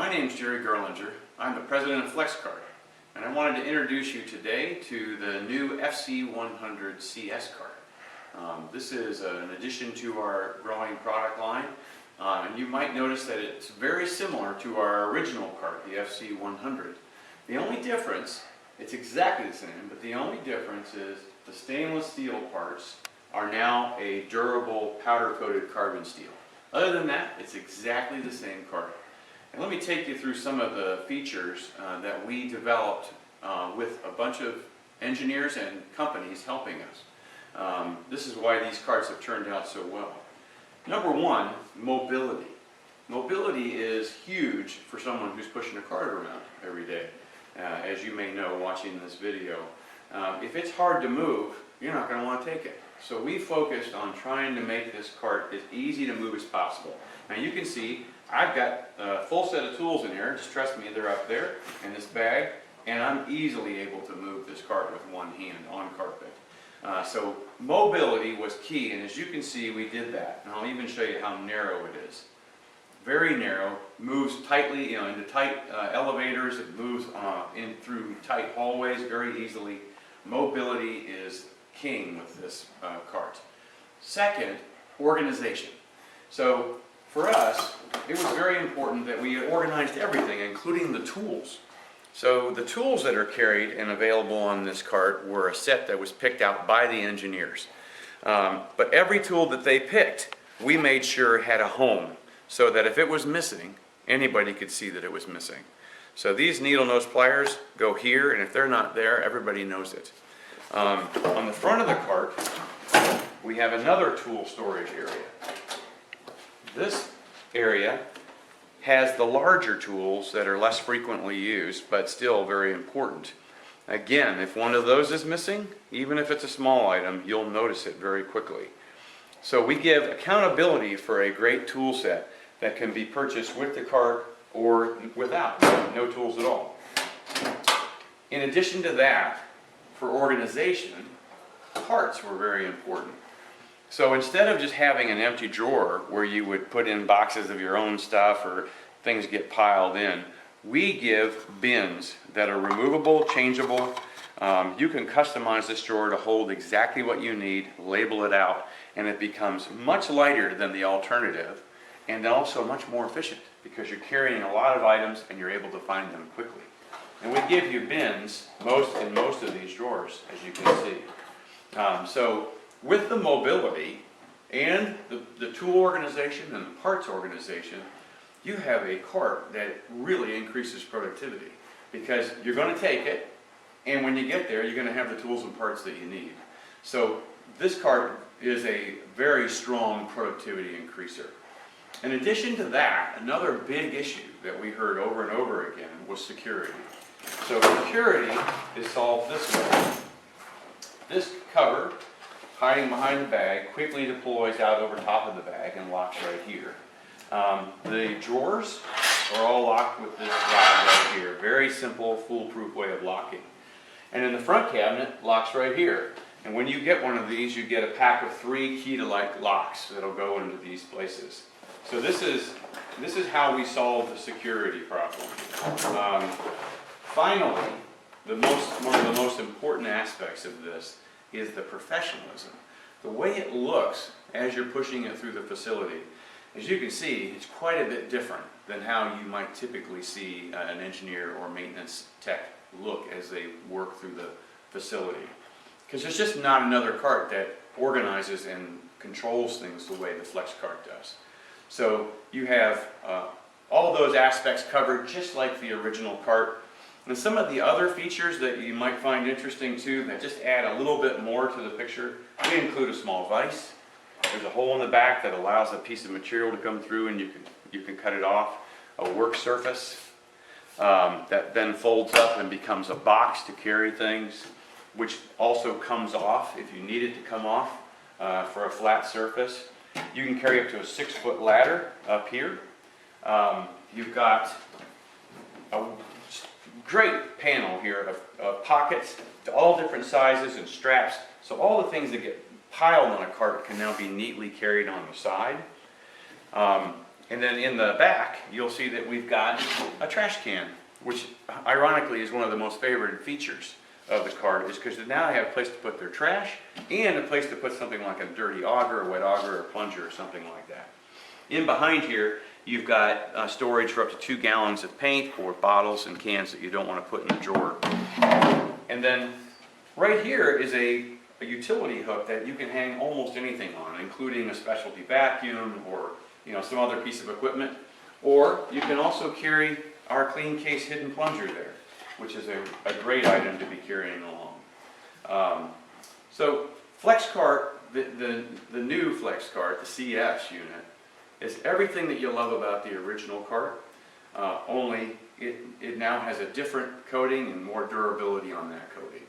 My name is Jerry Guirlinger. I'm the president of FlexCart, and I wanted to introduce you today to the new FC-100CS cart. This is an addition to our growing product line, and you might notice that it's very similar to our original cart, the FC-100. The only difference, it's exactly the same, but the only difference is the stainless steel parts are now a durable powder-coated carbon steel. Other than that, it's exactly the same cart. And let me take you through some of the features that we developed with a bunch of engineers and companies helping us. This is why these carts have turned out so well. Number one, mobility. Mobility is huge for someone who's pushing a cart around every day. As you may know watching this video, if it's hard to move, you're not going to want to take it. So we focused on trying to make this cart as easy to move as possible. Now you can see I've got a full set of tools in here. Just trust me, they're up there in this bag, and I'm easily able to move this cart with one hand on carpet. So mobility was key, and as you can see, we did that. And I'll even show you how narrow it is. Very narrow, moves tightly, into tight elevators. It moves in through tight hallways very easily. Mobility is king with this cart. Second, organization. So for us, it was very important that we organized everything, including the tools. So the tools that are carried and available on this cart were a set that was picked out by the engineers. But every tool that they picked, we made sure had a home, so that if it was missing, anybody could see that it was missing. So these needle nose pliers go here, and if they're not there, everybody knows it. On the front of the cart, we have another tool storage area. This area has the larger tools that are less frequently used, but still very important. Again, if one of those is missing, even if it's a small item, you'll notice it very quickly. So we give accountability for a great tool set that can be purchased with the cart or without, no tools at all. In addition to that, for organization, parts were very important. So instead of just having an empty drawer where you would put in boxes of your own stuff or things get piled in, we give bins that are removable, changeable. You can customize this drawer to hold exactly what you need, label it out, and it becomes much lighter than the alternative, and also much more efficient because you're carrying a lot of items and you're able to find them quickly. And we give you bins in most of these drawers, as you can see. So with the mobility and the tool organization and the parts organization, you have a cart that really increases productivity because you're going to take it, and when you get there, you're going to have the tools and parts that you need. So this cart is a very strong productivity increaser. In addition to that, another big issue that we heard over and over again was security. So security is solved this way. This cover, hiding behind the bag, quickly deploys out over top of the bag and locks right here. The drawers are all locked with this rod right here. Very simple, foolproof way of locking. And in the front cabinet, locks right here. And when you get one of these, you get a pack of 3 key-to-like locks that'll go into these places. So this is how we solve the security problem. Finally, one of the most important aspects of this is the professionalism. The way it looks as you're pushing it through the facility, as you can see, it's quite a bit different than how you might typically see an engineer or maintenance tech look as they work through the facility. Because there's just not another cart that organizes and controls things the way the FlexCart does. So you have all those aspects covered just like the original cart. And some of the other features that you might find interesting too, that just add a little bit more to the picture, we include a small vise. There's a hole in the back that allows a piece of material to come through and you can cut it off. A work surface that then folds up and becomes a box to carry things, which also comes off if you need it to come off for a flat surface. You can carry up to a 6-foot ladder up here. You've got a great panel here of pockets to all different sizes and straps. So all the things that get piled on a cart can now be neatly carried on the side. And then in the back, you'll see that we've got a trash can, which ironically is one of the most favored features of the cart, is because now they have a place to put their trash and a place to put something like a dirty auger, a wet auger, or plunger, or something like that. In behind here, you've got storage for up to 2 gallons of paint or bottles and cans that you don't want to put in the drawer. And then right here is a utility hook that you can hang almost anything on, including a specialty vacuum or some other piece of equipment. Or you can also carry our clean case hidden plunger there, which is a great item to be carrying along. So FlexCart, the new FlexCart, the CS unit, is everything that you love about the original cart, only it now has a different coating and more durability on that coating.